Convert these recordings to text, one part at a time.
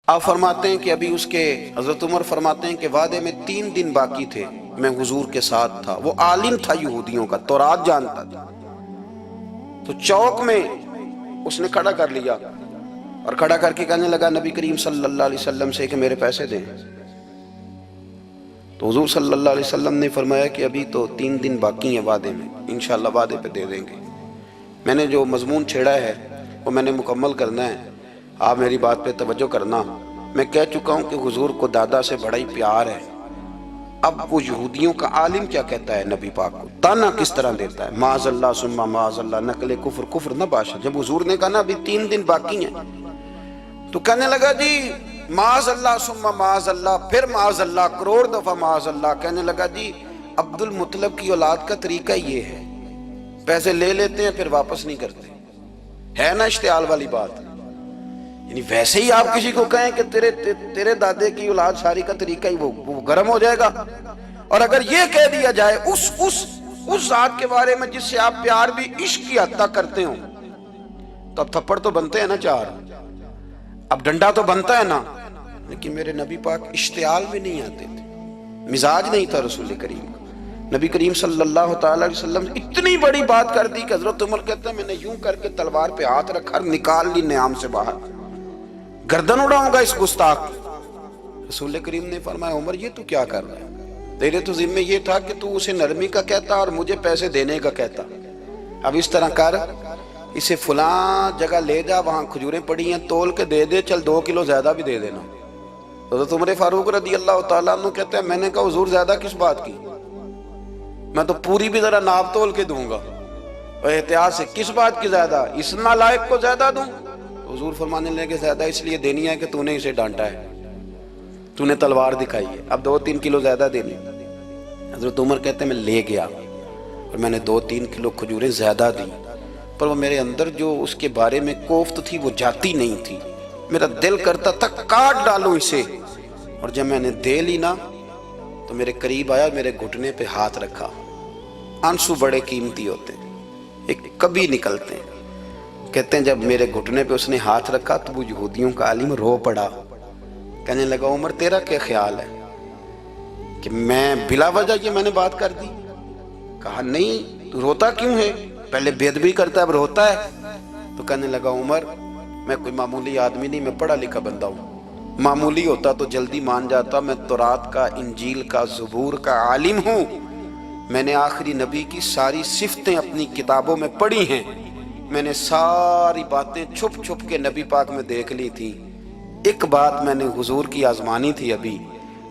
آپ فرماتے ہیں کہ ابھی اس کے حضرت عمر فرماتے ہیں کہ وعدے میں 3 دن باقی تھے، میں حضور کے ساتھ تھا، وہ عالم تھا یہودیوں کا، تورات جانتا تھا، تو چوک میں اس نے کھڑا کر لیا اور کھڑا کر کے کہنے لگا نبی کریم صلی اللہ علیہ وسلم سے کہ میرے پیسے دیں۔ تو حضور صلی اللہ علیہ وسلم نے فرمایا کہ ابھی تو 3 دن باقی ہیں وعدے میں، انشاءاللہ وعدے پہ دے دیں گے۔ میں نے جو مضمون چھیڑا ہے وہ میں نے مکمل کرنا ہے، آپ میری بات پہ توجہ کرنا۔ میں کہہ چکا ہوں کہ حضور کو دادا سے بڑا ہی پیار ہے۔ اب وہ یہودیوں کا عالم کیا کہتا ہے نبی پاک کو، تانا کس طرح دیتا ہے، معاذ اللہ ثم معاذ اللہ، نقل کفر کفر نہ باشا۔ جب حضور نے کہا نا ابھی 3 دن باقی ہیں تو کہنے لگا جی معاذ اللہ ثم معاذ اللہ، پھر معاذ اللہ، کروڑ دفعہ معاذ اللہ۔ کہنے لگا جی عبد المطلب کی اولاد کا طریقہ یہ ہے، پیسے لے لیتے ہیں پھر واپس نہیں کرتے، ہے نا اشتعال والی بات۔ یعنی ویسے ہی آپ کسی کو کہیں کہ تیرے دادے کی اولاد شاری کا طریقہ ہی وہ گرم ہو جائے گا، اور اگر یہ کہہ دیا جائے اس ذات کے بارے میں جس سے آپ پیار بھی عشق کی حد تک کرتے ہوں، تو اب تھپڑ تو بنتے ہیں نا 4، اب ڈنڈا تو بنتا ہے نا۔ لیکن میرے نبی پاک اشتعال میں نہیں آتے تھے، مزاج نہیں تھا رسول کریم کا۔ نبی کریم صلی اللہ تعالی علیہ وسلم اتنی بڑی بات کر دی کہ حضرت عمر کہتے ہیں میں نے یوں کر کے تلوار پہ ہاتھ رکھا اور نکال لی نیام سے باہر، گردن اڑاؤں گا اس گستاخ۔ رسول کریم نے فرمایا عمر یہ تو کیا کر رہا ہے، تیرے تو ذمہ یہ تھا کہ تو اسے نرمی کا کہتا اور مجھے پیسے دینے کا کہتا۔ اب اس طرح کر، اسے فلاں جگہ لے جا، وہاں کھجوریں پڑی ہیں تول کے دے دے، چل 2 کلو زیادہ بھی دے دینا۔ حضرت عمر فاروق رضی اللہ تعالیٰ عنہ کہتے ہیں میں نے کہا حضور زیادہ کس بات کی، میں تو پوری بھی ذرا ناپ تول کے دوں گا، اور احتیاط سے کس بات کی زیادہ، اس نالائق کو زیادہ دوں؟ حضور فرمانے لگے زیادہ اس لیے دینی ہے کہ تو نے اسے ڈانٹا ہے، تو نے تلوار دکھائی ہے، اب 2-3 کلو زیادہ دینی۔ حضرت عمر کہتے ہیں میں لے گیا اور میں نے 2-3 کلو کھجوریں زیادہ دی، پر وہ میرے اندر جو اس کے بارے میں کوفت تھی وہ جاتی نہیں تھی، میرا دل کرتا تھا کاٹ ڈالوں اسے، اور جب میں نے دے لی نا تو میرے قریب آیا، میرے گھٹنے پہ ہاتھ رکھا۔ آنسو بڑے قیمتی ہوتے ہیں، ایک کبھی نکلتے ہیں۔ کہتے ہیں جب میرے گھٹنے پہ اس نے ہاتھ رکھا تو وہ یہودیوں کا عالم رو پڑا، کہنے لگا عمر تیرا کیا خیال ہے کہ میں بلا وجہ یہ میں نے بات کر دی؟ کہا نہیں، تو روتا کیوں ہے، پہلے بے ادبی کرتا ہے اب روتا ہے۔ تو کہنے لگا عمر میں کوئی معمولی آدمی نہیں، میں پڑھا لکھا بندہ ہوں، معمولی ہوتا تو جلدی مان جاتا، میں تورات کا، انجیل کا، زبور کا عالم ہوں، میں نے آخری نبی کی ساری صفتیں اپنی کتابوں میں پڑھی ہیں، میں نے ساری باتیں چھپ چھپ کے نبی پاک میں دیکھ لی تھی۔ ایک بات میں نے حضور کی آزمانی تھی ابھی،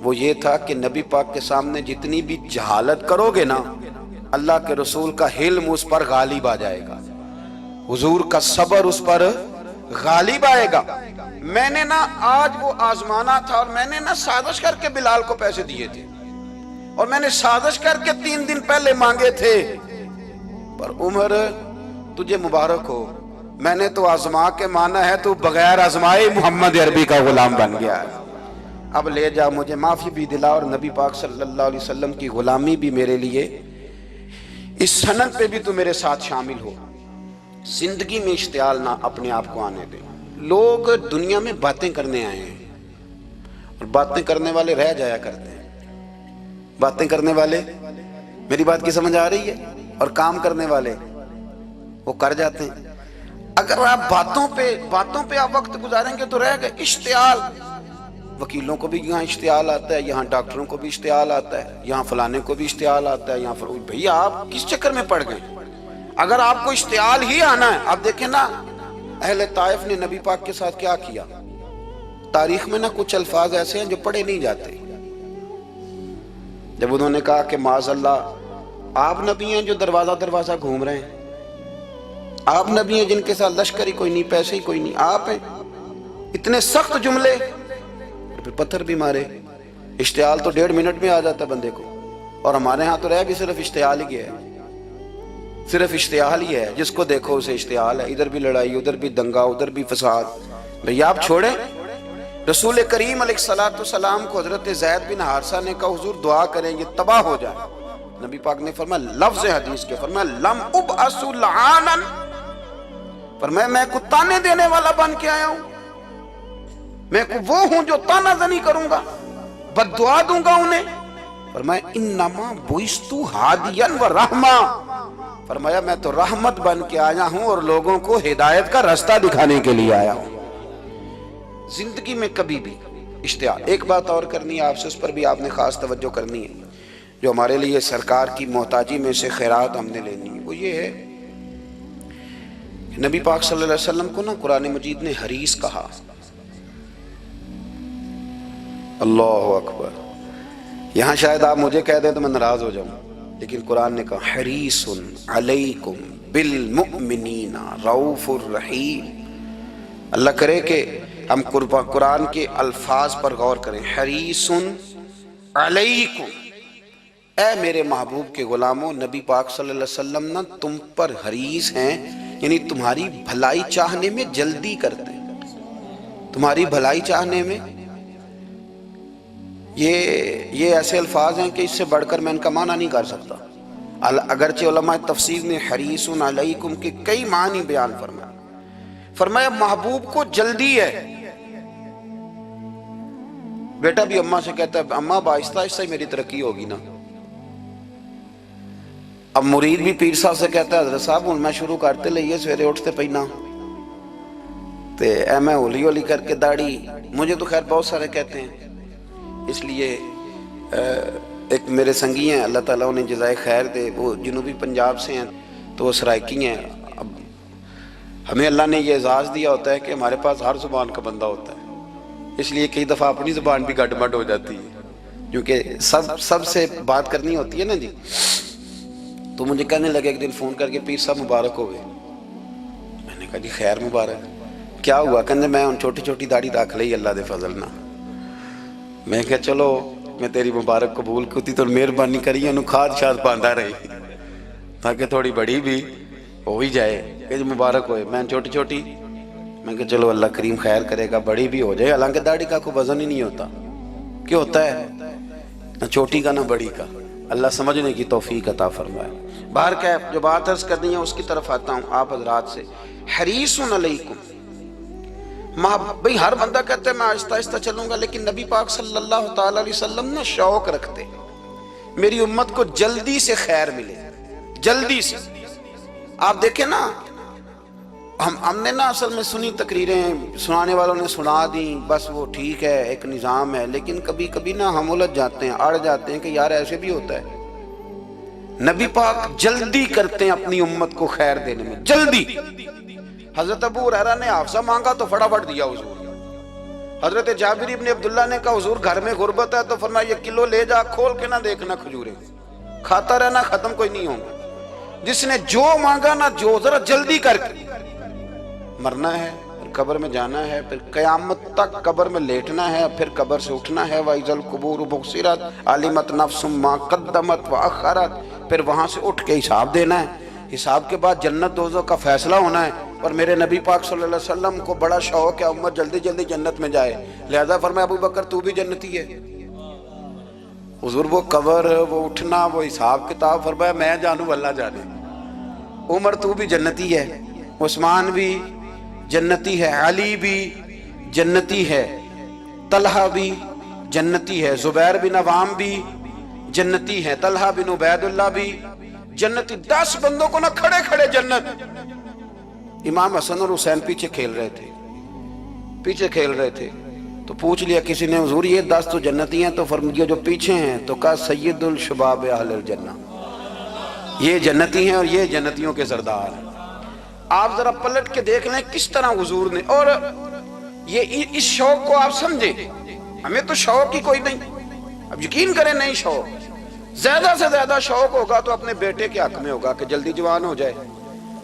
وہ یہ تھا کہ نبی پاک کے سامنے جتنی بھی جہالت کرو گے نا، اللہ کے رسول کا حلم اس پر غالب آ جائے گا، حضور کا صبر اس پر غالب آئے گا۔ میں نے نا آج وہ آزمانا تھا، اور میں نے نا سازش کر کے بلال کو پیسے دیے تھے، اور میں نے سازش کر کے 3 دن پہلے مانگے تھے، پر عمر تجھے مبارک ہو، میں نے تو آزما کے مانا ہے، تو بغیر آزمائے محمد عربی کا غلام بن گیا ہے، اب لے جا، مجھے معافی بھی دلا، اور نبی پاک صلی اللہ علیہ وسلم کی غلامی بھی میرے لیے اس سند پہ بھی تو میرے ساتھ شامل ہو۔ زندگی میں اشتعال نہ اپنے آپ کو آنے دیں۔ لوگ دنیا میں باتیں کرنے آئے ہیں، اور باتیں کرنے والے رہ جایا کرتے ہیں، باتیں کرنے والے، میری بات کی سمجھ آ رہی ہے، اور کام کرنے والے وہ کر جاتے ہیں۔ اگر آپ باتوں پہ آپ وقت گزاریں گے تو رہ گئے۔ اشتعال، وکیلوں کو بھی یہاں اشتعال آتا ہے، یہاں ڈاکٹروں کو بھی اشتعال آتا ہے، یہاں فلانے کو بھی اشتعال آتا ہے، یہاں بھئی آپ کس چکر میں پڑ گئے؟ اگر آپ کو اشتعال ہی آنا ہے، آپ دیکھیں نا اہل طائف نے نبی پاک کے ساتھ کیا کیا۔ تاریخ میں نا کچھ الفاظ ایسے ہیں جو پڑھے نہیں جاتے۔ جب انہوں نے کہا کہ معاذ اللہ آپ نبی ہیں جو دروازہ گھوم رہے ہیں، آپ نبی ہیں جن کے ساتھ لشکر ہی کوئی نہیں، پیسے ہی کوئی نہیں، آپ ہیں، اتنے سخت جملے، پھر پتھر بھی مارے۔ اشتعال تو 1.5 منٹ میں آ جاتا بندے کو، اور ہمارے ہاں تو رہ بھی صرف اشتعال ہی ہے، صرف اشتعال ہی ہے، جس کو دیکھو اسے اشتعال ہے، ادھر بھی لڑائی، ادھر بھی دنگا، ادھر بھی فساد۔ بھئی آپ چھوڑیں۔ رسول کریم علیہ السلام کو حضرت زید بن حارثہ نے کہا حضور دعا کریں یہ تباہ ہو جائے، نبی پاک نے فرمایا لفظ حدیث کے، فرمایا لم ابعث لعانا، فرمایا میں کو تانے دینے والا بن کے آیا ہوں، میں وہ ہوں جو تانا زنی کروں گا، بد دعا دوں گا انہیں؟ فرمایا انما بعثتُ ہادیا و رحمہ، فرمایا میں تو رحمت بن کے آیا ہوں اور لوگوں کو ہدایت کا راستہ دکھانے کے لیے آیا ہوں۔ زندگی میں کبھی بھی اشتہار۔ ایک بات اور کرنی ہے آپ سے، اس پر بھی آپ نے خاص توجہ کرنی ہے، جو ہمارے لیے سرکار کی محتاجی میں سے خیرات ہم نے لینی ہے، وہ یہ ہے کہ نبی پاک صلی اللہ علیہ وسلم کو نا قرآن مجید نے حریص کہا۔ اللہ اکبر۔ یہاں شاید آپ مجھے کہہ دیں تو میں ناراض ہو جاؤں، لیکن قرآن نے کہا حریص علیکم بالمؤمنین رؤوف الرحیم۔ اللہ کرے کہ ہم قرآن کے الفاظ پر غور کریں۔ حریص علیکم، اے میرے محبوب کے غلاموں، نبی پاک صلی اللہ علیہ وسلم نا تم پر حریص ہیں، یعنی تمہاری بھلائی چاہنے میں جلدی کرتے ہیں، تمہاری بھلائی چاہنے میں۔ یہ ایسے الفاظ ہیں کہ اس سے بڑھ کر میں ان کا معنی نہیں کر سکتا، اگرچہ علماء تفسیر نے حریص علیکم کے کئی معنی بیان فرمائے۔ فرمایا محبوب کو جلدی ہے۔ بیٹا بھی اماں سے کہتا ہے اماں آہستہ آہستہ ہی میری ترقی ہوگی نا۔ اب مرید بھی پیر صاحب سے کہتا ہے حضرت صاحب ہوں میں شروع کرتے لئیے سویرے اٹھتے پہنا تے اے میں ہولی ہولی کر کے داڑھی، مجھے تو خیر بہت سارے کہتے ہیں، اس لیے ایک میرے سنگی ہیں اللہ تعالیٰ انہیں جزائے خیر دے، وہ جنوبی پنجاب سے ہیں تو وہ سرائکی ہیں۔ اب ہمیں اللہ نے یہ اعزاز دیا ہوتا ہے کہ ہمارے پاس ہر زبان کا بندہ ہوتا ہے، اس لیے کئی دفعہ اپنی زبان بھی گڈ مڈ ہو جاتی ہے، کیونکہ سب سے بات کرنی ہوتی ہے نا جی۔ تو مجھے کہنے لگے ایک دن فون کر کے پیر صاحب مبارک ہو گئے۔ میں نے کہا جی خیر مبارک، کیا ہوا؟ کہنے میں ان چھوٹی چھوٹی داڑھی رکھ لئی اللہ دے فضل نہ۔ میں کہا چلو میں تیری مبارک قبول کیتی تو مہربانی کری انہوں کھاد شاد باندھا رہی تاکہ تھوڑی بڑی بھی ہو ہی جائے کہ مبارک ہوئے۔ میں چھوٹی چھوٹی، میں کہا چلو اللہ کریم خیر کرے گا بڑی بھی ہو جائے، حالانکہ داڑھی کا کوئی وزن ہی نہیں ہوتا، کیوں ہوتا ہے نہ چھوٹی کا نہ بڑی کا، اللہ سمجھنے کی توفیق عطا فرمائے۔ باہر کیا جو بات عرض کرنی ہے اس کی طرف آتا ہوں آپ حضرات سے۔ حریص علیکم، بھئی ہر بندہ کہتا ہے میں آہستہ آہستہ چلوں گا، لیکن نبی پاک صلی اللہ تعالی علیہ وسلم نے شوق رکھتے میری امت کو جلدی سے خیر ملے، جلدی سے۔ آپ دیکھیں نا ہم نے نا اصل میں سنی تقریریں، سنانے والوں نے سنا دیں، بس وہ ٹھیک ہے ایک نظام ہے، لیکن کبھی کبھی نا ہم الجھ جاتے ہیں، اڑ جاتے ہیں کہ یار ایسے بھی ہوتا ہے۔ نبی پاک جلدی کرتے ہیں اپنی امت کو خیر دینے میں، جلدی۔ حضرت ابو ہریرہ نے حافظہ مانگا تو فٹافٹ دیا حضور۔ حضرت جابر ابن عبداللہ نے کہا حضور گھر میں غربت ہے تو فرمایا یہ کلو لے جا، کھول کے نہ دیکھنا کھجوریں، کھاتا رہنا ختم کوئی نہیں ہوگا۔ جس نے جو مانگا نا جو ذرا جلدی کر کے، مرنا ہے پھر قبر میں جانا ہے، پھر قیامت تک قبر میں لیٹنا ہے، پھر قبر سے اٹھنا ہے، وَإِذَا الْقُبُورُ بُعْثِرَتْ عَلِمَتْ نَفْسٌ مَا قَدَّمَتْ وَأَخَّرَتْ، پھر وہاں سے اٹھ کے حساب دینا ہے، حساب کے بعد جنت دوزخ کا فیصلہ ہونا ہے۔ اور میرے نبی پاک صلی اللہ علیہ وسلم کو بڑا شوق ہے امت جلدی جلدی جنت میں جائے، لہذا فرمایا ابو بکر تو بھی جنتی ہے۔ حضور وہ قبر، وہ اٹھنا، وہ حساب کتاب، فرمایا میں جانوں اللہ جانے۔ عمر تو بھی جنتی ہے، عثمان بھی جنتی ہے، علی بھی جنتی ہے، طلحہ بھی جنتی ہے، زبیر بن عوام بھی جنتی ہے، طلحہ بن عبید اللہ بھی جنتی۔ 10 بندوں کو نہ کھڑے کھڑے جنت۔ امام حسن اور حسین پیچھے کھیل رہے تھے تو پوچھ لیا کسی نے حضور یہ 10 تو جنتی ہیں، تو فرمایا جو پیچھے ہیں تو کہا سید الشباب اہل الجنہ، یہ جنتی ہیں اور یہ جنتیوں کے سردار ہیں۔ آپ ذرا پلٹ کے دیکھ لیں کس طرح حضور نے، اور یہ اس شوق کو آپ سمجھیں، ہمیں تو شوق ہی کوئی نہیں، اب یقین کریں نہیں شوق، زیادہ سے زیادہ شوق ہوگا تو اپنے بیٹے کے حق میں ہوگا کہ جلدی جوان ہو جائے،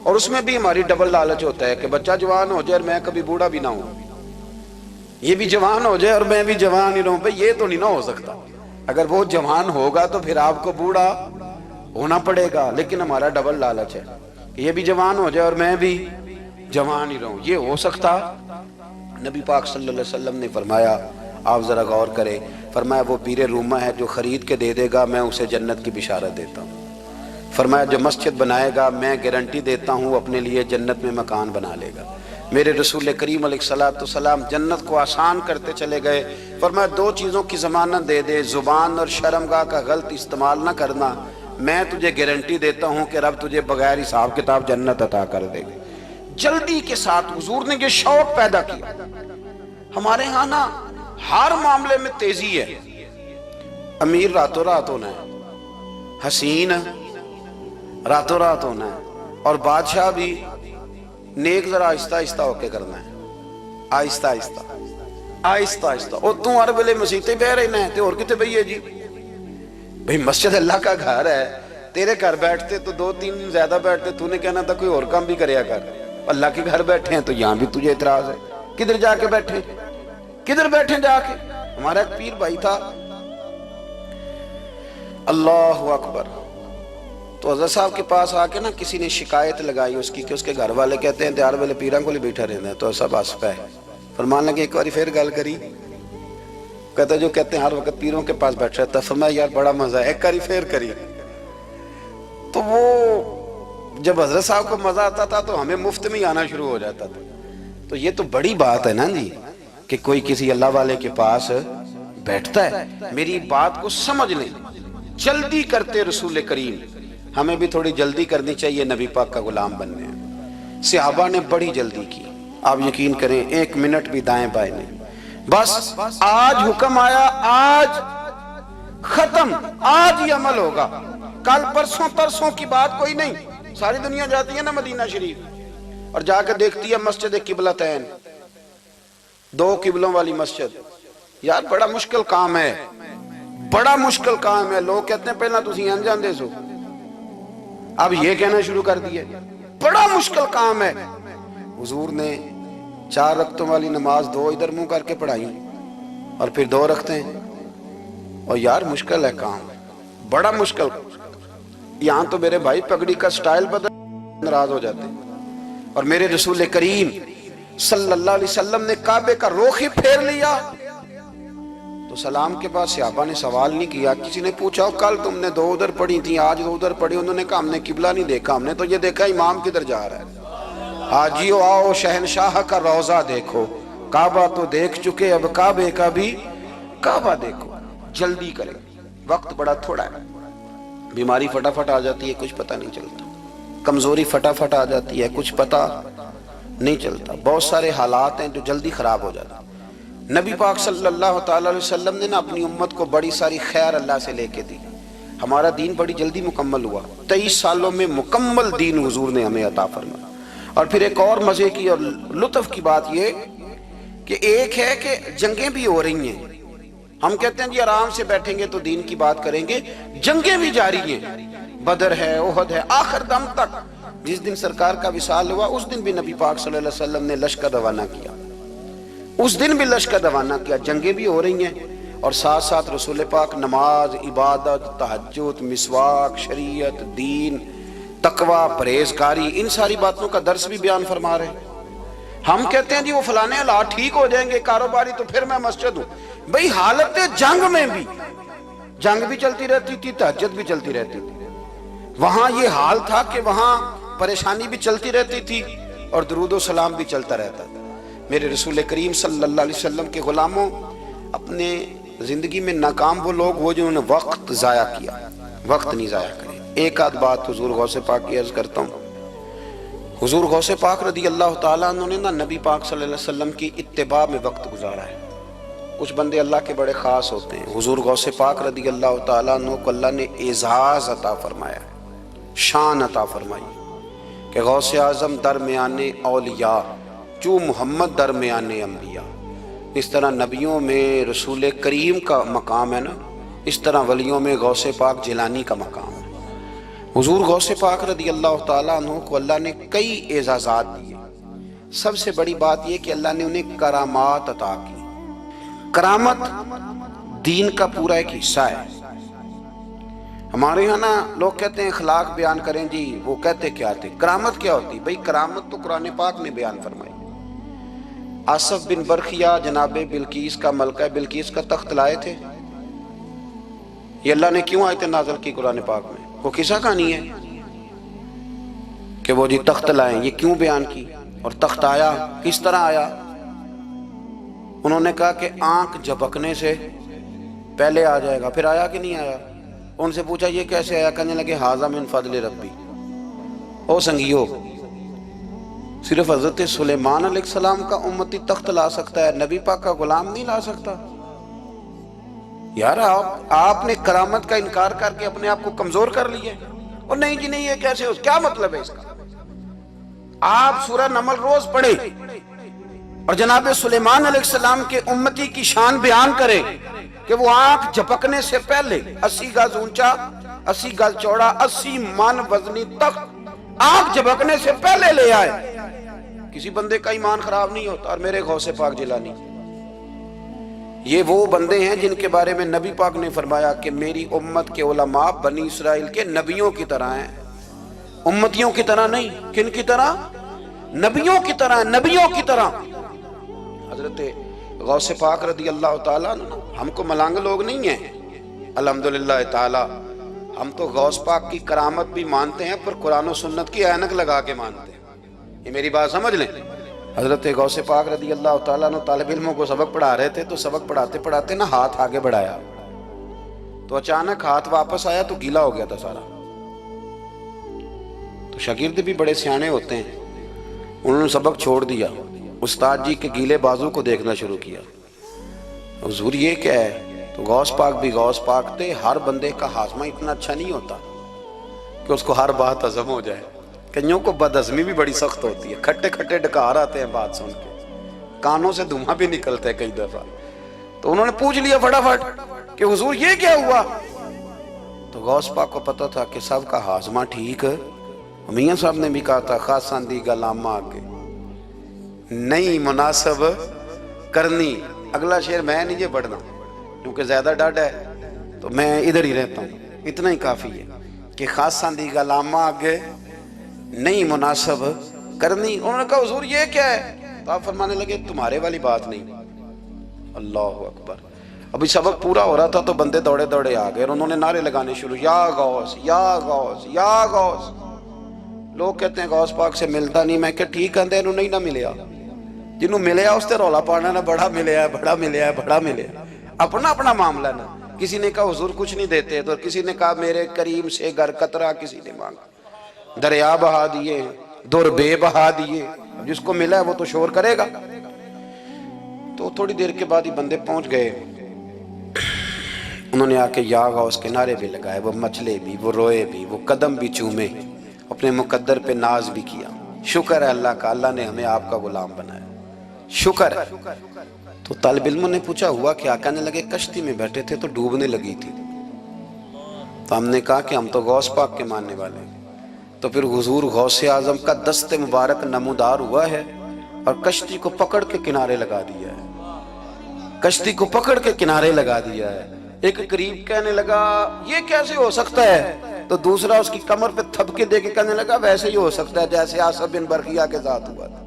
اور اس میں بھی ہماری ڈبل لالچ ہوتا ہے کہ بچہ جوان ہو جائے اور میں کبھی بوڑھا بھی نہ ہوں، یہ بھی جوان ہو جائے اور میں بھی جوان ہی رہوں، بھئی یہ تو نہیں نہ ہو سکتا۔ اگر وہ جوان ہوگا تو پھر آپ کو بوڑھا ہونا پڑے گا، لیکن ہمارا ڈبل لالچ ہے کہ یہ بھی جوان ہو جائے اور میں بھی جوان ہی رہوں، یہ ہو سکتا؟ نبی پاک صلی اللہ علیہ وسلم نے فرمایا، آپ ذرا غور کریں، فرمایا وہ پیر رومہ ہے جو خرید کے دے دے گا میں اسے جنت کی بشارت دیتا ہوں۔ فرمایا جو مسجد بنائے گا میں گارنٹی دیتا ہوں اپنے لیے جنت میں مکان بنا لے گا۔ میرے رسول کریم علیہ الصلوۃ والسلام جنت کو آسان کرتے چلے گئے، فرمایا دو چیزوں کی ضمانت دے دے، زبان اور شرمگاہ کا غلط استعمال نہ کرنا، میں تجھے گارنٹی دیتا ہوں کہ رب تجھے بغیر حساب کتاب جنت عطا کر دے گا۔ جلدی کے ساتھ حضور نے یہ شوق پیدا کیا۔ ہمارے ہاں نا ہر معاملے میں تیزی ہے، امیر راتوں رات ہونا ہے، حسین راتوں رات ہونا ہے، اور بادشاہ بھی نیک ذرا آہستہ آہستہ ہو کے کرنا ہے، آہستہ آہستہ آہستہ آہستہ۔ اور تو ہر ویلے مسیطے بہ رہنا ہے تے اور کتے بھئی ہے جی؟ بھئی مسجد اللہ کا گھر ہے، تیرے گھر بیٹھتے تو 2-3 دن زیادہ بیٹھتے، تو نے کہنا تھا کوئی اور کام بھی کریا کر، اللہ کے گھر بیٹھے ہیں تو یہاں بھی تجھے اعتراض ہے، کدھر جا کے بیٹھے، کدھر بیٹھے جا کے؟ ہمارا ایک پیر بھائی تھا، اللہ اکبر، تو حضرت صاحب کے پاس آ کے نا کسی نے شکایت لگائی اس کی کہ اس کے گھر والے کہتے ہیں تیار والے پیران کو لے بیٹھا رہنا ہے، تو سب آس پہ فرمان لگے ایک باری پھر گل کری، کہتا جو کہتے ہیں ہر وقت پیروں کے پاس بیٹھ رہتا، فرمایا یار بڑا مزہ ہے، ایک باری پھر کری۔ تو وہ جب حضرت صاحب کو مزہ آتا تھا تو ہمیں مفت میں آنا شروع ہو جاتا تھا۔ تو یہ تو بڑی بات ہے نا جی کہ کوئی کسی اللہ والے کے پاس بیٹھتا ہے۔ میری بات کو سمجھ لیں، جلدی کرتے رسول کریم، ہمیں بھی تھوڑی جلدی کرنی چاہیے نبی پاک کا غلام بننے میں۔ صحابہ نے بڑی جلدی کی، آپ یقین کریں 1 منٹ بھی دائیں بائیں نہیں، بس آج حکم آیا، آج ختم، آج ہی عمل ہوگا، کل پرسوں کی بات کوئی نہیں۔ ساری دنیا جاتی ہے نا مدینہ شریف اور جا کے دیکھتی ہے مسجد قبلتین، 2 قبلوں والی مسجد، یار بڑا مشکل کام ہے، بڑا مشکل کام ہے۔ لوگ کہتے ہیں پہلا تسی انجان دے سو، اب یہ کہنا شروع کر دیا بڑا مشکل کام ہے۔ حضور نے 4 رکعتوں والی نماز 2 ادھر منہ کر کے پڑھائی اور پھر 2 رکھتے ہیں، اور یار مشکل ہے کام، بڑا مشکل۔ یہاں تو میرے بھائی پگڑی کا سٹائل بدل ناراض ہو جاتے ہیں، اور میرے رسول کریم صلی اللہ علیہ وسلم نے کعبے کا رخ ہی پھیر لیا تو سلام کے بعد صحابہ نے سوال نہیں کیا۔ کسی نے پوچھا کل تم نے 2 ادھر پڑھی تھی، آج 2 ادھر پڑھی، انہوں نے کہا ہم نے قبلہ نہیں دیکھا، ہم نے تو یہ دیکھا امام کدھر جا رہا ہے۔ حاجیو آؤ شہنشاہ کا روضہ دیکھو، کعبہ تو دیکھ چکے اب کعبے کا بھی کعبہ دیکھو۔ جلدی کریں، وقت بڑا تھوڑا ہے، بیماری فٹافٹ آ جاتی ہے کچھ پتہ نہیں چلتا، کمزوری فٹافٹ آ جاتی ہے کچھ پتہ نہیں چلتا، بہت سارے حالات ہیں جو جلدی خراب ہو جاتے ہیں۔ نبی پاک صلی اللہ تعالی علیہ وسلم نے نا اپنی امت کو بڑی ساری خیر اللہ سے لے کے دی، ہمارا دین بڑی جلدی مکمل ہوا، 23 سالوں میں مکمل دین حضور نے ہمیں عطا فرمایا۔ اور پھر ایک اور مزے کی اور لطف کی بات یہ کہ ایک ہے کہ جنگیں بھی ہو رہی ہیں، ہم کہتے ہیں جی آرام سے بیٹھیں گے تو دین کی بات کریں گے، جنگیں بھی جاری ہیں، بدر ہے، احد ہے، آخر دم تک۔ جس دن سرکار کا وصال ہوا اس دن بھی نبی پاک صلی اللہ علیہ وسلم نے لشکر روانہ کیا، اس دن بھی لشکر روانہ کیا، جنگیں بھی ہو رہی ہیں، اور ساتھ ساتھ رسول پاک نماز، عبادت، تہجد، مسواک، شریعت، دین، تقوی، پرہیزگاری، ان ساری باتوں کا درس بھی بیان فرما رہے ہیں۔ ہم کہتے ہیں جی وہ فلانے حالات ٹھیک ہو جائیں گے کاروباری تو پھر میں مسجد ہوں، بھئی حالت جنگ میں بھی جنگ بھی چلتی رہتی تھی، تہجد بھی چلتی رہتی تھی، وہاں یہ حال تھا کہ وہاں پریشانی بھی چلتی رہتی تھی اور درود و سلام بھی چلتا رہتا تھا۔ میرے رسول کریم صلی اللہ علیہ وسلم کے غلاموں، اپنے زندگی میں ناکام وہ لوگ وہ جنہوں نے وقت ضائع کیا، وقت نہیں ضائع کرے۔ ایک آدھ بات حضور غوث پاک کی عرض کرتا ہوں، حضور غوث پاک رضی اللہ تعالیٰ عنہ نے نا نبی پاک صلی اللہ علیہ وسلم کی اتباع میں وقت گزارا ہے۔ کچھ بندے اللہ کے بڑے خاص ہوتے ہیں، حضور غوث پاک رضی اللہ تعالیٰ عنہ کو اللہ نے اعزاز عطا فرمایا، شان عطا فرمائی کہ غوث اعظم درمیان اولیاء جو محمد درمیان انبیاء۔ اس طرح نبیوں میں رسول کریم کا مقام ہے نا، اس طرح ولیوں میں غوث پاک جیلانی کا مقام ہے۔ حضور غوث پاک رضی اللہ تعالیٰ عنہ کو اللہ نے کئی اعزازات دیے، سب سے بڑی بات یہ کہ اللہ نے انہیں کرامات عطا کی۔ کرامت دین کا پورا ایک حصہ ہے۔ ہمارے یہاں نا لوگ کہتے ہیں اخلاق بیان کریں جی، وہ کہتے کیا تھے، کرامت کیا ہوتی؟ بھئی کرامت تو قرآن پاک نے بیان فرمائی۔ آصف بن برخیہ جناب بلقیس کا، ملکہ بلقیس کا تخت لائے تھے، یہ اللہ نے کیوں آیت نازل کی قرآن پاک میں؟ وہ قصہ کہانی ہے کہ وہ جی تخت لائیں، یہ کیوں بیان کی؟ اور تخت آیا کس طرح آیا؟ انہوں نے کہا کہ آنکھ جھپکنے سے پہلے آ جائے گا. پھر آیا کہ نہیں آیا؟ ان سے پوچھا یہ کیسے آیا؟ کہنے لگے ھذا من فضل ربی. او سنگیو، صرف حضرت سلیمان علیہ السلام کا امتی تخت لا سکتا ہے، نبی پاک کا غلام نہیں لا سکتا؟ یار آپ نے کرامت کا انکار کر کے اپنے آپ کو کمزور کر لیا. اور نہیں جی نہیں، یہ کیسے ہو؟ کیا مطلب ہے اس کا؟ آپ سورہ نمل روز پڑھیں اور جناب سلیمان علیہ السلام کے امتی کی شان بیان کریں کہ وہ آنکھ جھپکنے سے پہلے 80 گز اونچا، 80 گز چوڑا، 80 من وزنی تخت آنکھ جھپکنے سے پہلے لے آئے. کسی بندے کا ایمان خراب نہیں ہوتا. اور میرے غوث پاک جیلانی، یہ وہ بندے ہیں جن کے بارے میں نبی پاک نے فرمایا کہ میری امت کے علماء بنی اسرائیل کے نبیوں کی طرح ہیں، امتیوں کی طرح نہیں. کن کی طرح؟ نبیوں کی طرح، نبیوں کی طرح. حضرت غوث پاک رضی اللہ تعالیٰ عنہ ہم کو ملانگ لوگ نہیں ہیں الحمدللہ تعالیٰ. ہم تو غوث پاک کی کرامت بھی مانتے ہیں پر قرآن و سنت کی اینک لگا کے مانتے ہیں. یہ میری بات سمجھ لیں. حضرت غوث پاک رضی اللہ تعالیٰ عنہ طالب علموں کو سبق پڑھا رہے تھے، تو سبق پڑھاتے پڑھاتے نا ہاتھ آگے بڑھایا تو اچانک ہاتھ واپس آیا تو گیلا ہو گیا تھا سارا. تو شاگرد بھی بڑے سیانے ہوتے ہیں، انہوں نے سبق چھوڑ دیا، استاد جی کے گیلے بازو کو دیکھنا شروع کیا. حضور یہ کیا ہے؟ تو غوث پاک بھی غوث پاک تھے. ہر بندے کا ہاضمہ اتنا اچھا نہیں ہوتا کہ اس کو ہر بات ہضم ہو جائے. کئیوں کو بد ہضمی بھی بڑی سخت ہوتی ہے، کھٹے کھٹے ڈکار آتے ہیں بات سن کے، کانوں سے دھواں بھی نکلتا ہے کئی دفعہ. تو انہوں نے پوچھ لیا فٹافٹ کہ حضور یہ کیا ہوا؟ تو غوث پاک کو پتا تھا کہ سب کا ہاضمہ ٹھیک ہے. میاں صاحب نے بھی کہا تھا خاصاں دی گلامہ آگے نہیں مناسب کرنی. اگلا شعر میں نہیں یہ پڑھنا کیونکہ زیادہ ڈاڈ ہے تو میں ادھر ہی رہتا ہوں. اتنا ہی کافی ہے کہ خاصاں دی گلامہ آگے نہیں مناسب کرنی. انہوں نے کہا حضور یہ کیا ہے؟ تو آپ فرمانے لگے تمہارے والی بات نہیں. اللہ اکبر. ابھی سبق پورا ہو رہا تھا تو بندے دوڑے دوڑے آ گئے اور انہوں نے نعرے لگانے شروع، یا غوث یا غوث یا غوث. لوگ کہتے ہیں غوث پاک سے ملتا نہیں. میں کہ ٹھیک ہے انہوں نہیں نہ ملیا، جنہوں ملیا اس تے رولا پانا نہ بڑا ملیا ہے بڑا ملیا ہے بڑا ملیا. اپنا اپنا معاملہ نا. کسی نے کہا حضور کچھ نہیں دیتے تو کسی نے کہا میرے کریم سے گر قطرہ کسی نے مانگا، دریا بہا دیے، در بے بہا دیے. جس کو ملا ہے وہ تو شور کرے گا. تو تھوڑی دیر کے بعد ہی بندے پہنچ گئے. انہوں نے آ کے یا غوث کے نعرے بھی لگائے، وہ مچلے بھی، وہ روئے بھی، وہ قدم بھی چومے، اپنے مقدر پہ ناز بھی کیا. شکر ہے اللہ کا، اللہ نے ہمیں آپ کا غلام بنایا، شکر ہے. تو طالب علموں نے پوچھا ہوا کیا؟ کہنے لگے کشتی میں بیٹھے تھے تو ڈوبنے لگی تھی. تو ہم نے کہا کہ ہم تو غوث پاک کے ماننے والے ہیں. تو پھر حضور غوث اعظم کا دست مبارک نمودار ہوا ہے اور کشتی کو پکڑ کے کنارے لگا دیا ہے، کشتی کو پکڑ کے کنارے لگا دیا ہے. ایک قریب کہنے لگا یہ کیسے ہو سکتا ہے؟ تو دوسرا اس کی کمر پہ تھپکے دے کے کہنے لگا ویسے ہی ہو سکتا ہے جیسے آصف بن برقیہ کے ساتھ ہوا تھا،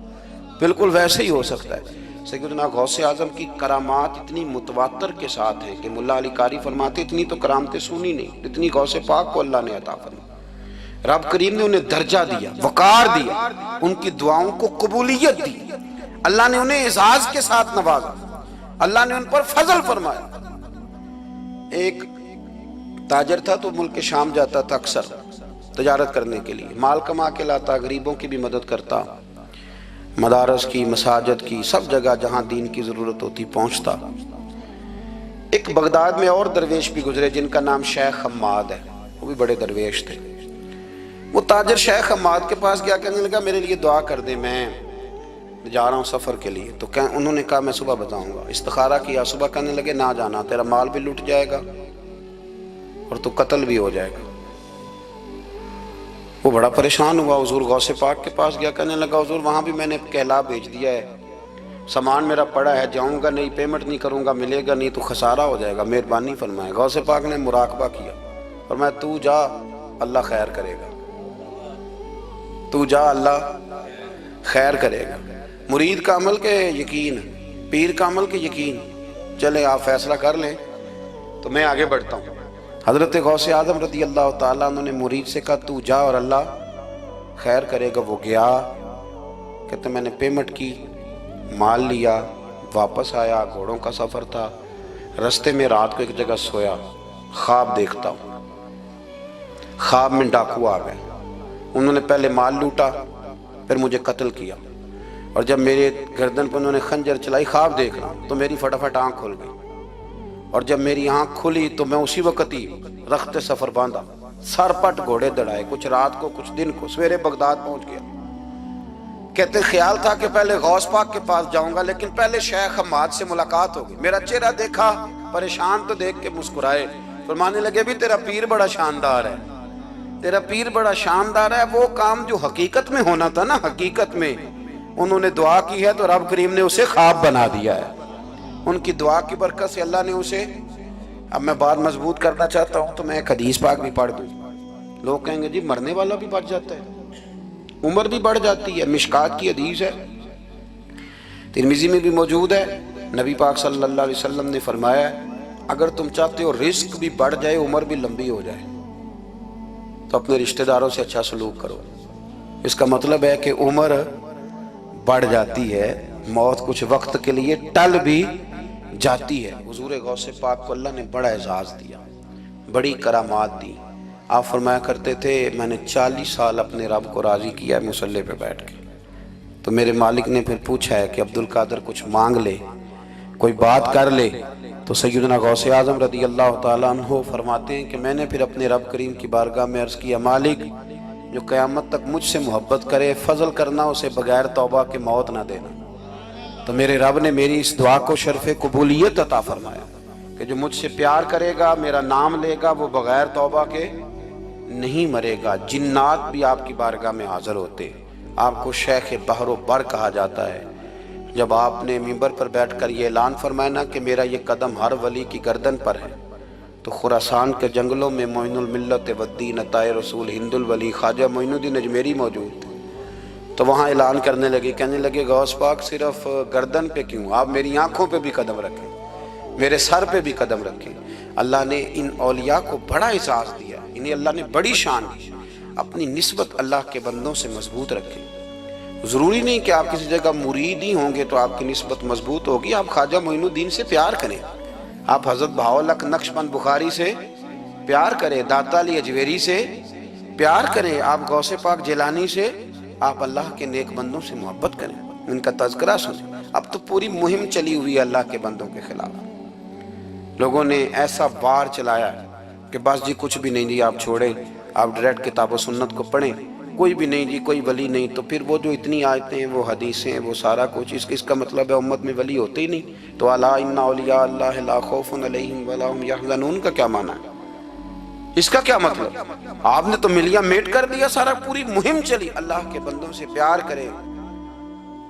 بالکل ویسے ہی ہو سکتا ہے. سیدنا غوث اعظم کی کرامات اتنی متواتر کے ساتھ ہیں کہ ملا علی قاری فرماتے اتنی تو کرامتیں سنی نہیں جتنی غوث پاک کو اللہ نے عطا فرمائی. رب کریم نے انہیں درجہ دیا، وقار دیا، ان کی دعاؤں کو قبولیت دی. اللہ نے انہیں اعزاز کے ساتھ نوازا، اللہ نے ان پر فضل فرمایا. ایک تاجر تھا تو ملک شام جاتا تھا اکثر تجارت کرنے کے لیے، مال کما کے لاتا، غریبوں کی بھی مدد کرتا، مدارس کی، مساجد کی، سب جگہ جہاں دین کی ضرورت ہوتی پہنچتا. ایک بغداد میں اور درویش بھی گزرے جن کا نام شیخ حماد ہے، وہ بھی بڑے درویش تھے. وہ تاجر شیخ حماد کے پاس گیا، کہنے لگا میرے لیے دعا کر دے، میں جا رہا ہوں سفر کے لیے. تو انہوں نے کہا میں صبح بتاؤں گا. استخارہ کیا صبح، کہنے لگے نہ جانا، تیرا مال بھی لٹ جائے گا اور تو قتل بھی ہو جائے گا. وہ بڑا پریشان ہوا، حضور غوث پاک کے پاس گیا، کہنے لگا حضور وہاں بھی میں نے کہلا بھیج دیا ہے، سامان میرا پڑا ہے، جاؤں گا نہیں، پیمنٹ نہیں کروں گا، ملے گا نہیں تو خسارہ ہو جائے گا، مہربانی فرمائے. غوث پاک نے مراقبہ کیا اور میں تو جا اللہ خیر کرے گا، تو جا اللہ خیر کرے گا. مرید کا عمل کے یقین، پیر کا عمل کے یقین. چلے آپ فیصلہ کر لیں تو میں آگے بڑھتا ہوں. حضرت غوث اعظم رضی اللہ تعالیٰ عنہ نے مرید سے کہا تو جا اور اللہ خیر کرے گا. وہ گیا کہتے میں نے پیمنٹ کی، مال لیا، واپس آیا، گھوڑوں کا سفر تھا، رستے میں رات کو ایک جگہ سویا، خواب دیکھتا ہوں، خواب میں ڈاکو آ گئے، انہوں نے پہلے مال لوٹا، پھر مجھے قتل کیا، اور جب میرے گردن پر انہوں نے خنجر چلائی، خواب دیکھ رہا ہوں تو میری فٹافٹ آنکھ کھل گئی، اور جب میری آنکھ کھلی تو میں اسی وقت ہی رخت سفر باندھا، سر پٹ گھوڑے دڑائے، کچھ رات کو کچھ دن کو، سویرے بغداد پہنچ گیا۔ کہتے خیال تھا کہ پہلے غوث پاک کے پاس جاؤں گا، لیکن پہلے شیخ حماد سے ملاقات ہوگی۔ میرا چہرہ دیکھا، پریشان تو دیکھ کے مسکرائے، فرمانے لگے بھی تیرا پیر بڑا شاندار ہے، تیرا پیر بڑا شاندار ہے، وہ کام جو حقیقت میں ہونا تھا نا، حقیقت میں انہوں نے دعا کی ہے تو رب کریم نے اسے خواب بنا دیا ہے۔ ان کی دعا کی برکت سے اللہ نے اسے، اب میں بات مضبوط کرنا چاہتا ہوں تو میں ایک حدیث پاک بھی پڑھ دوں۔ لوگ کہیں گے جی مرنے والا بھی بڑھ جاتا ہے، عمر بھی بڑھ جاتی ہے، مشکات کی حدیث ہے، ترمذی میں بھی موجود ہے، نبی پاک صلی اللہ علیہ وسلم نے فرمایا ہے اگر تم چاہتے ہو رزق بھی بڑھ جائے، عمر بھی لمبی ہو جائے، تو اپنے رشتہ داروں سے اچھا سلوک کرو۔ اس کا مطلب ہے کہ عمر بڑھ جاتی ہے، موت کچھ وقت کے لیے ٹل بھی جاتی ہے۔ حضور غوث پاک کو اللہ نے بڑا اعزاز دیا، بڑی کرامات دی۔ آپ فرمایا کرتے تھے میں نے 40 سال اپنے رب کو راضی کیا ہے مصلی پہ بیٹھ کے۔ تو میرے مالک نے پھر پوچھا ہے کہ عبدالقادر کچھ مانگ لے، کوئی بات کر لے، تو سیدنا غوث اعظم رضی اللہ تعالیٰ عنہ فرماتے ہیں کہ میں نے پھر اپنے رب کریم کی بارگاہ میں عرض کیا مالک جو قیامت تک مجھ سے محبت کرے، فضل کرنا اسے بغیر توبہ کے موت نہ دینا۔ تو میرے رب نے میری اس دعا کو شرف قبولیت عطا فرمایا کہ جو مجھ سے پیار کرے گا، میرا نام لے گا، وہ بغیر توبہ کے نہیں مرے گا۔ جنات بھی آپ کی بارگاہ میں حاضر ہوتے، آپ کو شیخ بحر و بر کہا جاتا ہے۔ جب آپ نے منبر پر بیٹھ کر یہ اعلان فرمایا نا کہ میرا یہ قدم ہر ولی کی گردن پر ہے، تو خراسان کے جنگلوں میں معین الملت والدین عطائے رسول ہند الولی خواجہ معین الدین اجمیری موجود تھے، تو وہاں اعلان کرنے لگے، کہنے لگے غوث پاک صرف گردن پہ کیوں، آپ میری آنکھوں پہ بھی قدم رکھیں، میرے سر پہ بھی قدم رکھیں۔ اللہ نے ان اولیاء کو بڑا اعزاز دیا، انہیں اللہ نے بڑی شان دی۔ اپنی نسبت اللہ کے بندوں سے مضبوط رکھیں۔ ضروری نہیں کہ آپ کسی جگہ مرید ہی ہوں گے تو آپ کی نسبت مضبوط ہوگی، آپ خواجہ معین الدین سے پیار کریں، آپ حضرت بہاءالحق نقشبند بخاری سے پیار کریں، داتا علی اجویری سے پیار کریں، آپ غوث پاک جیلانی سے، آپ اللہ کے نیک بندوں سے محبت کریں، ان کا تذکرہ سنیں۔ اب تو پوری مہم چلی ہوئی ہے اللہ کے بندوں کے خلاف، لوگوں نے ایسا وار چلایا ہے کہ بس جی کچھ بھی نہیں جی، آپ چھوڑیں، آپ ڈائریکٹ کتاب و سنت کو پڑھیں، کوئی بھی نہیں جی، کوئی ولی نہیں، تو پھر وہ جو اتنی آیتیں ہیں، وہ حدیثیں ہیں، وہ سارا کچھ، اس کا مطلب ہے امت میں ولی ہوتے ہی نہیں۔ تو الا ان اولیاء اللہ لا خوف علیہم ولا هم یحزنون کا کیا معنی ہے؟ اس کا کیا مطلب؟ آپ نے تو ملیاں میٹ کر دیا، سارا پوری مہم چلی، اللہ کے بندوں سے پیار کریں۔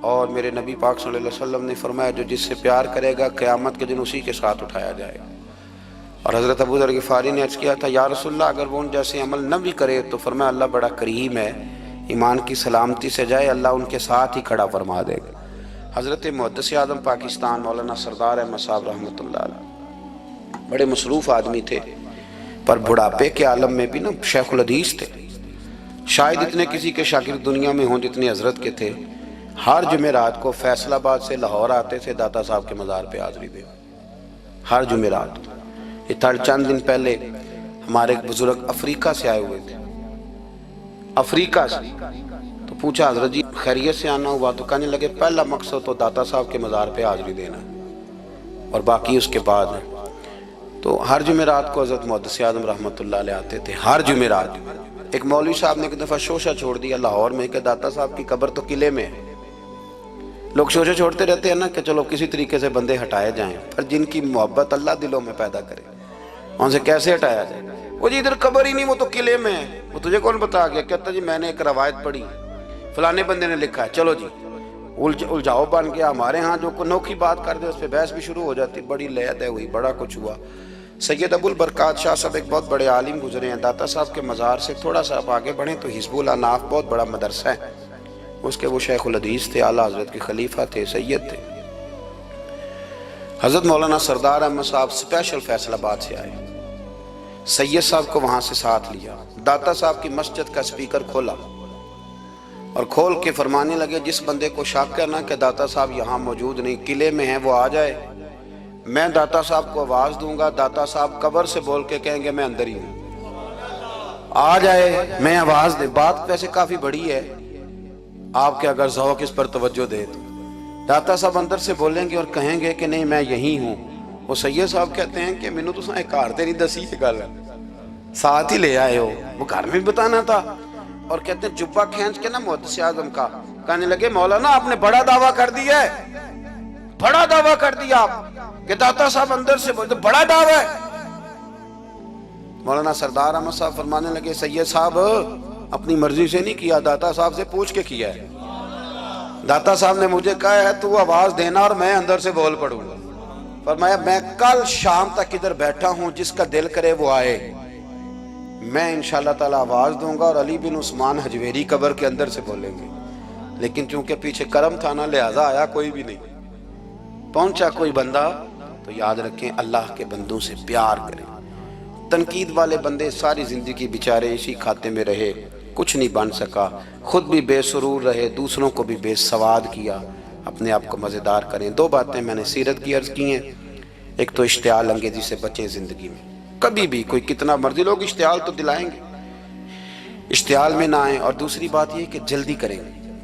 اور میرے نبی پاک صلی اللہ علیہ وسلم نے فرمایا جو جس سے پیار کرے گا قیامت کے دن اسی کے ساتھ اٹھایا جائے گا۔ اور حضرت ابو ذر غفاری نے عرض کیا تھا یا رسول اللہ اگر وہ ان جیسے عمل نہ بھی کرے تو فرمایا اللہ بڑا کریم ہے، ایمان کی سلامتی سے جائے اللہ ان کے ساتھ ہی کھڑا فرما دے گا۔ حضرت محدث اعظم پاکستان مولانا سردار احمد صاحب رحمۃ اللہ علیہ بڑے مصروف آدمی تھے، پر بڑھاپے کے عالم میں بھی نا شیخ الحدیث تھے، شاید اتنے کسی کے شاگرد دنیا میں ہوں جتنے حضرت کے تھے۔ ہر جمعرات کو فیصل آباد سے لاہور آتے تھے داتا صاحب کے مزار پہ حاضری دے، ہر جمعرات۔ یہ چند دن پہلے ہمارے ایک بزرگ افریقہ سے آئے ہوئے تھے، افریقہ سے، تو پوچھا حضرت جی خیریت سے آنا ہوا؟ تو کہنے لگے پہلا مقصد تو داتا صاحب کے مزار پہ حاضری دینا اور باقی اس کے بعد ہے۔ تو ہر جمعرات کو حضرت محدث اعظم رحمۃ اللہ علیہ آتے تھے، ہر جمعرات۔ ایک مولوی صاحب نے ایک دفعہ شوشہ چھوڑ دیا لاہور میں کہ داتا صاحب کی قبر تو قلعے میں ہے، لوگ شوشے چھوڑتے رہتے ہیں نا کہ چلو کسی طریقے سے بندے ہٹائے جائیں، پر جن کی محبت اللہ دلوں میں پیدا کرے ان سے کیسے ہٹایا جائے؟ وہ جی ادھر قبر ہی نہیں، وہ تو قلعے میں ہے، وہ تجھے کون بتا گیا؟ کہتا جی میں نے ایک روایت پڑھی، فلانے بندے نے لکھا ہے، چلو جی الجھاؤ بن گیا۔ ہمارے ہاں جو انوکھی بات کر دے اس پہ بحث بھی شروع ہو جاتی، بڑی لے دے ہوئی، بڑا کچھ ہوا۔ سید ابو البرکات شاہ صاحب ایک بہت بڑے عالم گزرے ہیں، داتا صاحب کے مزار سے تھوڑا سا آپ آگے بڑھیں تو حزب الاناف بہت بڑا مدرسہ ہے، اس کے وہ شیخ الحدیث تھے، اعلیٰ حضرت کے خلیفہ تھے، سید تھے۔ حضرت مولانا سردار احمد صاحب اسپیشل فیصل آباد سے آئے، سید صاحب کو وہاں سے ساتھ لیا، داتا صاحب کی مسجد کا سپیکر کھولا اور کھول کے فرمانے لگے جس بندے کو شک کرنا کہ داتا صاحب یہاں موجود نہیں، قلعے میں ہیں، وہ آ جائے، میں داتا صاحب کو آواز دوں گا، داتا صاحب قبر سے بول کے کہیں گے میں اندر ہی ہوں، آ جائے، میں آواز دے۔ بات ویسے کافی بڑی ہے، آپ کے اگر ذوق اس پر توجہ دے تو داتا صاحب اندر سے بولیں گے اور کہیں گے کہ نہیں میں یہی ہوں۔ وہ سید صاحب کہتے ہیں کہ مینوں تساں ایک گھر تے نہیں دسی یہ گل، ساتھ ہی لے آئے ہو، وہ گھر میں بھی بتانا تھا۔ اور کہتے ہیں جبہ کھینچ کے نا محدث اعظم کا، کہنے لگے مولانا آپ نے بڑا دعویٰ کر دیا ہے، بڑا دعویٰ کر دیا آپ کہ داتا صاحب اندر سے بولتے، بڑا دعویٰ ہے۔ مولانا سردار احمد صاحب فرمانے لگے سید صاحب اپنی مرضی سے نہیں کیا، داتا صاحب سے پوچھ کے کیا ہے، داتا صاحب نے مجھے کہا ہے تو آواز دینا اور میں اندر سے بول پڑوں گا۔ فرمایا میں کل شام تک ادھر بیٹھا ہوں، جس کا دل کرے وہ آئے، میں انشاءاللہ تعالی آواز دوں گا اور علی بن عثمان حجویری قبر کے اندر سے بولیں گے، لیکن چونکہ پیچھے کرم تھا نا لہذا آیا کوئی بھی نہیں، پہنچا کوئی بندہ۔ تو یاد رکھیں اللہ کے بندوں سے پیار کریں۔ تنقید والے بندے ساری زندگی بیچارے اسی کھاتے میں رہے، کچھ نہیں بن سکا، خود بھی بے سرور رہے، دوسروں کو بھی بے سواد کیا، اپنے آپ کو مزیدار کریں۔ دو باتیں میں نے سیرت کی عرض کی ہیں، ایک تو اشتعال انگیزی سے بچیں زندگی میں، کبھی بھی کوئی کتنا مرضی لوگ اشتعال تو دلائیں گے، اشتعال میں نہ آئیں۔ اور دوسری بات یہ کہ جلدی کریں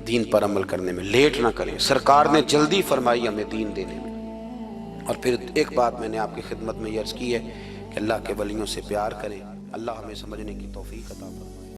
دین پر عمل کرنے میں، لیٹ نہ کریں، سرکار نے جلدی فرمائی ہمیں دین دینے میں۔ اور پھر ایک بات میں نے آپ کی خدمت میں یہ عرض کی ہے کہ اللہ کے ولیوں سے پیار کریں، اللہ ہمیں سمجھنے کی توفیق عطا فرمائے۔